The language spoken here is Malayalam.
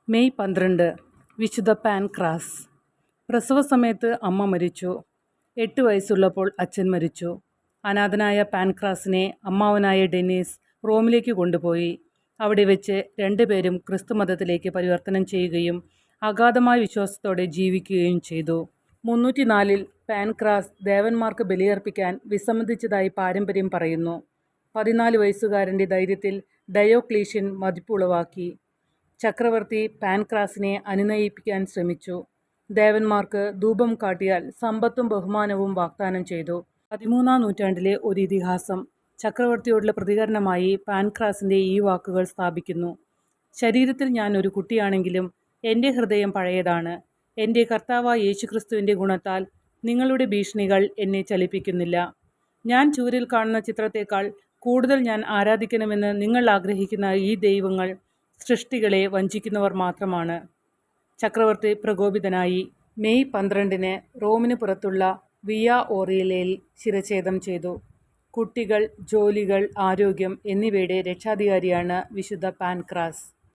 മെയ് 12 വിശുദ്ധ പാൻക്രാസ്. പ്രസവ സമയത്ത് അമ്മ മരിച്ചു. 8 വയസ്സുള്ളപ്പോൾ അച്ഛൻ മരിച്ചു. അനാഥനായ പാൻക്രാസിനെ അമ്മാവനായ ഡെനീസ് റോമിലേക്ക് കൊണ്ടുപോയി. അവിടെ വെച്ച് രണ്ടുപേരും ക്രിസ്തുമതത്തിലേക്ക് പരിവർത്തനം ചെയ്യുകയും അഗാധമായ വിശ്വാസത്തോടെ ജീവിക്കുകയും ചെയ്തു. 304 പാൻക്രാസ് ദേവന്മാർക്ക് ബലിയർപ്പിക്കാൻ വിസമ്മതിച്ചതായി പാരമ്പര്യം പറയുന്നു. 14 വയസ്സുകാരൻ്റെ ധൈര്യത്തിൽ ഡയോക്ലീഷ്യൻ മതിപ്പുളവാക്കി. ചക്രവർത്തി പാൻക്രാസിനെ അനുനയിപ്പിക്കാൻ ശ്രമിച്ചു. ദേവന്മാർക്ക് ധൂപം കാട്ടിയാൽ സമ്പത്തും ബഹുമാനവും വാഗ്ദാനം ചെയ്തു. 13-ാം നൂറ്റാണ്ടിലെ ഒരു ഇതിഹാസം ചക്രവർത്തിയോടുള്ള പ്രതികരണമായി പാൻക്രാസിൻ്റെ ഈ വാക്കുകൾ സ്ഥാപിക്കുന്നു. ശരീരത്തിൽ ഞാൻ ഒരു കുട്ടിയാണെങ്കിലും എൻ്റെ ഹൃദയം പഴയതാണ്. എൻ്റെ കർത്താവായ യേശുക്രിസ്തുവിൻ്റെ ഗുണത്താൽ നിങ്ങളുടെ ഭീഷണികൾ എന്നെ ചലിപ്പിക്കുന്നില്ല. ഞാൻ ചുവരിൽ കാണുന്ന ചിത്രത്തേക്കാൾ കൂടുതൽ ഞാൻ ആരാധിക്കണമെന്ന് നിങ്ങൾ ആഗ്രഹിക്കുന്ന ഈ ദൈവങ്ങൾ സൃഷ്ടികളെ വഞ്ചിക്കുന്നവർ മാത്രമാണ്. ചക്രവർത്തി പ്രകോപിതനായി. മെയ് 12 റോമിന് പുറത്തുള്ള വിയ ഓറിയലയിൽ ശിരച്ഛേദം ചെയ്തു. കുട്ടികൾ, ജോലികൾ, ആരോഗ്യം എന്നിവയുടെ രക്ഷാധികാരിയാണ് വിശുദ്ധ പാൻക്രാസ്.